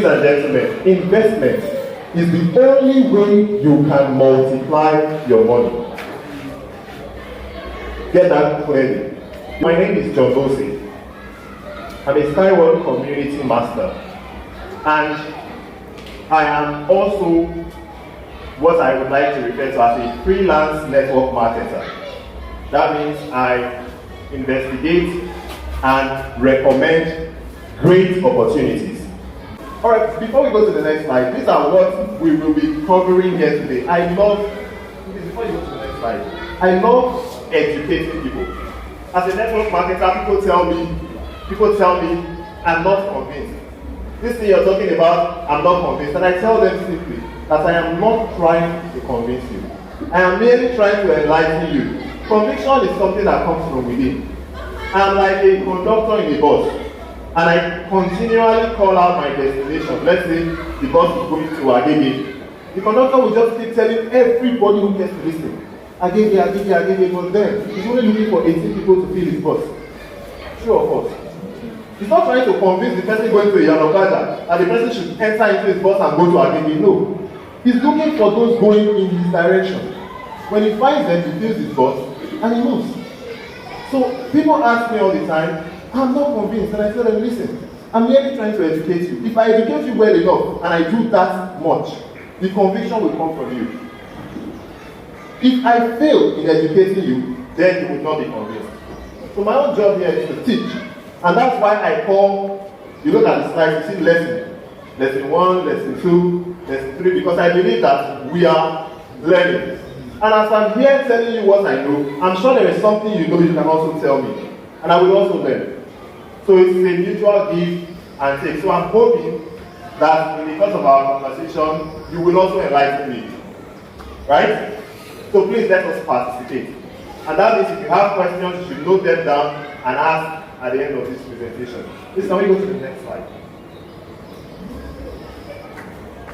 and gentlemen, investment is the only way you can multiply your money. Get that clearly. My name is 𝐍𝐕𝐄𝐒. I'm a 𝐈𝐍𝐲 community master, and I am also what I would like to refer to as a freelance network marketer. That means I investigate and recommend great opportunities. Alright, before we go to the next slide, these are what we will be covering here today. Before you go to the next slide, I love educating people. As a network marketer, people tell me I'm not convinced. This thing you're talking about, I'm not convinced. And I tell them simply that I am not trying to convince you. I am merely trying to enlighten you. Conviction is something that comes from within. I'm like a conductor in a bus, and I continually call out my destination. Let's say the bus is going to 𝐌𝐍𝐍𝐓. The conductor will just keep telling everybody who gets to listen, 𝐌𝐍𝐍𝐓, but then he's only looking for 18 people to fill his bus. True or false? He's not trying to convince the person going to 𝐌𝐍𝐍𝐓 that the person should enter into his bus and go to 𝐌𝐍𝐍𝐓. No. He's looking for those going in his direction. When he finds them, he fills his bus and he moves. So people ask me all the time, I'm not convinced, and I tell them, listen, I'm merely trying to educate you. If I educate you well enough, and I do that much, the conviction will come from you. If I fail in educating you, then you will not be convinced. So my own job here is to teach. And that's why I call, you look at the slides, you see lesson 1, lesson 2, lesson 3, because I believe that we are learning. And as I'm here telling you what I know, I'm sure there is something you know you can also tell me. And I will also learn. So it's a mutual give and take. So I'm hoping that in the course of our conversation, you will also enlighten me. Right? So please let us participate. And that means if you have questions, you should note them down and ask at the end of this presentation. Please, can we go to the next slide?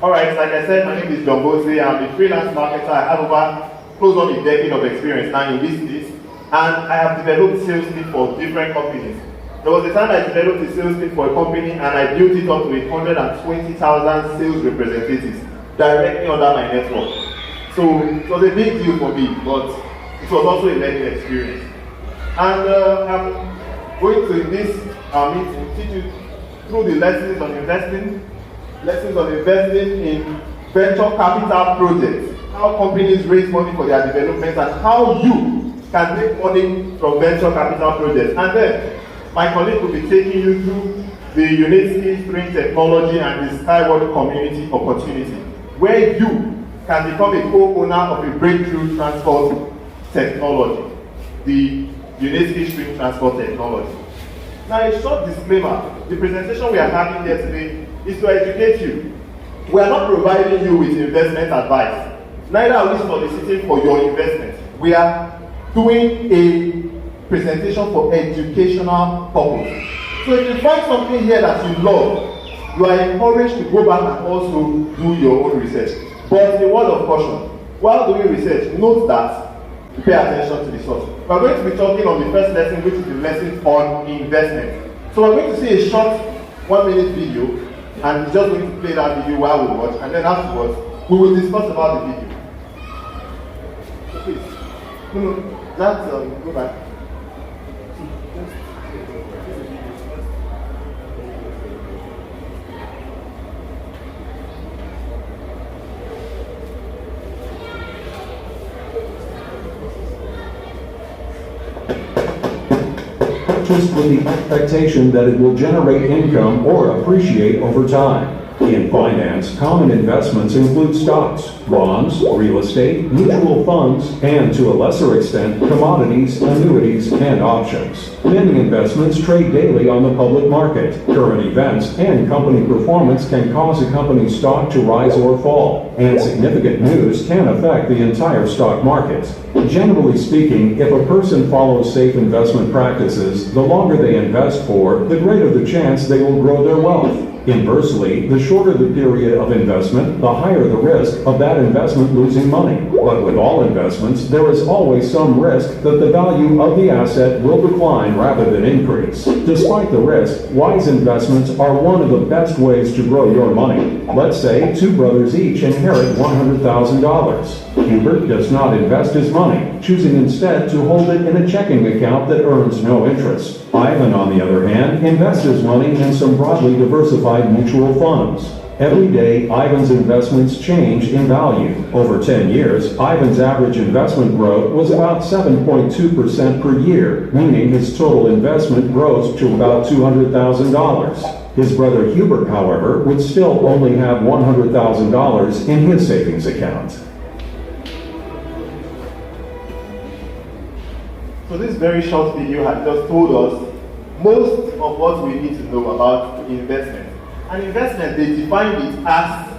Alright, like I said, my name is 𝐍𝐕𝐄𝐒. I'm a freelance marketer. I have over close on a decade of experience now in this space, and I have developed sales team for different companies. There was a time I developed a sales team for a company, and I built it up to 120,000 sales representatives directly under my network. So it was a big deal for me, but it was also a learning experience. And I'm going to, in this meeting, teach you through the lessons on investing in venture capital projects, how companies raise money for their development, and how you can make money from venture capital projects. And then my colleague will be taking you through the 𝐌𝐍𝐍𝐓 string technology and the 𝐈𝐍𝐲 community opportunity, where you can become a co-owner of a breakthrough transport technology, the 𝐌𝐍𝐍𝐓 string transport technology. Now, a short disclaimer: the presentation we are having here today is to educate you. We are not providing you with investment advice. Neither are we soliciting for your investment. We are doing a presentation for educational purpose. So if you find something here that you love, you are encouraged to go back and also do your own research. But a word of caution: while doing research, note that you pay attention to the source. We are going to be talking on the first lesson, which is the lesson on investment. So we're going to see a short 1-minute video, and we're just going to play that video while we watch, and then afterwards we will discuss about the video. So please, go back. Purchased with the expectation that it will generate income or appreciate over time. In finance, common investments include stocks, bonds, real estate, mutual funds, and to a lesser extent, commodities, annuities, and options. Many investments trade daily on the public market. Current events and company performance can cause a company's stock to rise or fall, and significant news can affect the entire stock market. Generally speaking, if a person follows safe investment practices, the longer they invest for, the greater the chance they will grow their wealth. Inversely, the shorter the period of investment, the higher the risk of that investment losing money. But with all investments, there is always some risk that the value of the asset will decline rather than increase. Despite the risk, wise investments are one of the best ways to grow your money. Let's say two brothers each inherit $100,000. Hubert does not invest his money, choosing instead to hold it in a checking account that earns no interest. Ivan, on the other hand, invests his money in some broadly diversified mutual funds. Every day, Ivan's investments change in value. Over 10 years, Ivan's average investment growth was about 7.2% per year, meaning his total investment grows to about $200,000. His brother Hubert, however, would still only have $100,000 in his savings account. So this very short video has just told us most of what we need to know about investment. And investment, they define it as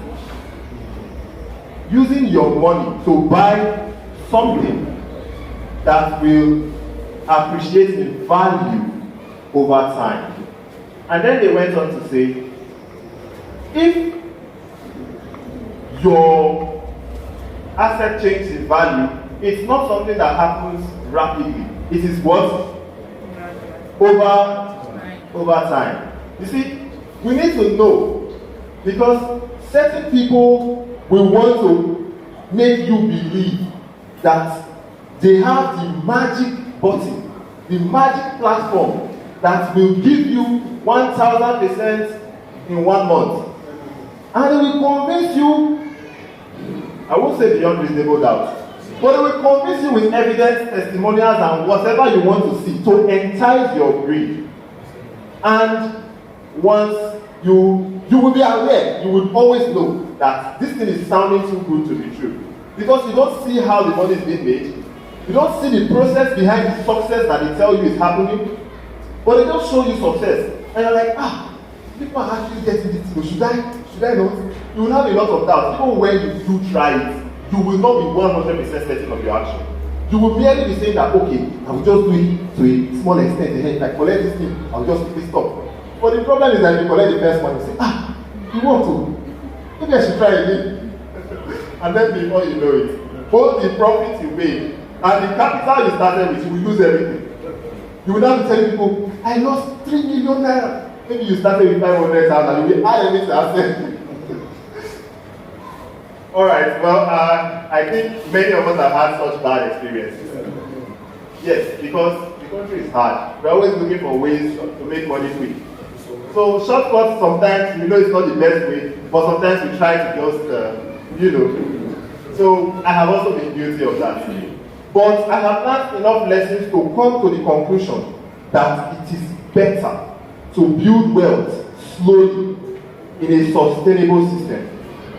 using your money to buy something that will appreciate in value over time. And then they went on to say, if your asset changes in value, it's not something that happens rapidly. It is what? Over time. You see, we need to know, because certain people will want to make you believe that they have the magic button, the magic platform that will give you 1,000% in 1 month. And they will convince you, I won't say beyond reasonable doubt, but they will convince you with evidence, testimonials, and whatever you want to see to entice your greed. And once you will be aware, you will always know that this thing is sounding too good to be true. Because you don't see how the money is being made. You don't see the process behind the success that they tell you is happening. But they just show you success. And you're like, people are actually getting this thing. Should I not? You will have a lot of doubt. Even when you do try it, you will not be 100% certain of your action. You will merely be saying that, okay, I will just do it to a small extent. If I collect this thing, I'll just quickly stop. But the problem is that if you collect the first one, you say, you want to. Maybe I should try again. And then before you know it, both the profits you made and the capital you started with, you will lose everything. You will now be telling people, I lost 3 million naira. Maybe you started with 500,000, you will add everything to asset. Alright, well, I think many of us have had such bad experiences. Yes, because the country is hard. We're always looking for ways to make money quick. So shortcuts sometimes, we know it's not the best way, but sometimes we try to just, So I have also been guilty of that. But I have learned enough lessons to come to the conclusion that it is better to build wealth slowly in a sustainable system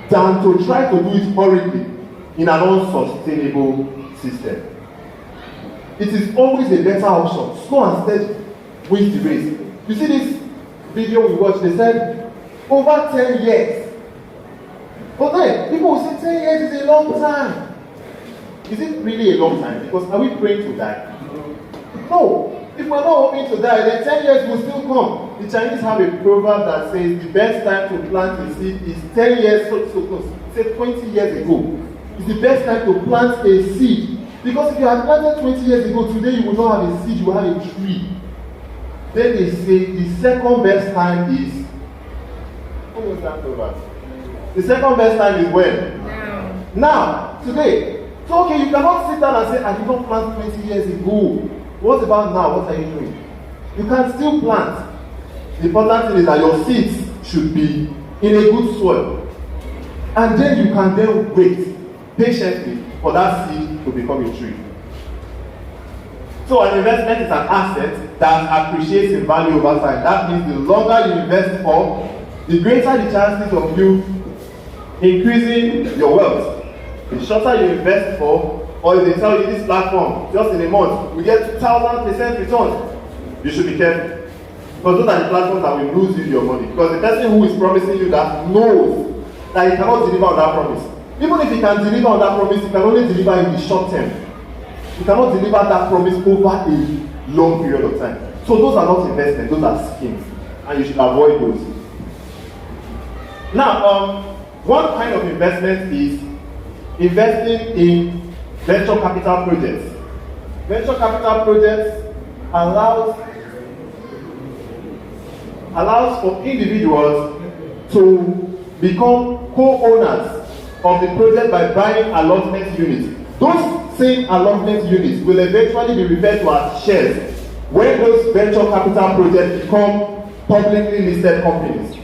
than to try to do it hurriedly in an unsustainable system. It is always a better option. Slow and steady wins the race. You see this video we watched, they said over 10 years. But then people will say 10 years is a long time. Is it really a long time? Because are we praying to die? No. If we're not hoping to die, then 10 years will still come. The Chinese have a proverb that says the best time to plant a seed is 10 years, say 20 years ago. It's the best time to plant a seed. Because if you had planted 20 years ago, today you will not have a seed, you will have a tree. Then they say the second best time is, what was that proverb? The second best time is when? Now, today. So okay, you cannot sit down and say, I did not plant 20 years ago. What about now? What are you doing? You can still plant. The important thing is that your seeds should be in a good soil. And then you can then wait patiently for that seed to become a tree. So an investment is an asset that appreciates in value over time. That means the longer you invest for, the greater the chances of you increasing your wealth. The shorter you invest for, or if they tell you this platform, just in a month, we get 2,000% returns, you should be careful. Because those are the platforms that will lose you your money. Because the person who is promising you that knows that he cannot deliver on that promise. Even if he can deliver on that promise, he can only deliver in the short term. He cannot deliver that promise over a long period of time. So those are not investments, those are schemes. And you should avoid those. Now, one kind of investment is investing in venture capital projects. Venture capital projects allows for individuals to become co-owners of the project by buying allotment units. Those same allotment units will eventually be referred to as shares when those venture capital projects become publicly listed companies.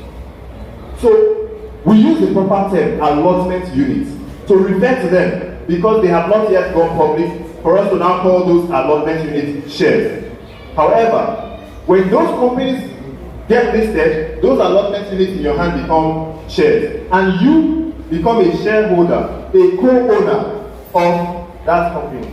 So we use the proper term allotment units to refer to them because they have not yet gone public for us to now call those allotment units shares. However, when those companies get listed, those allotment units in your hand become shares, and you become a shareholder, a co-owner of that company.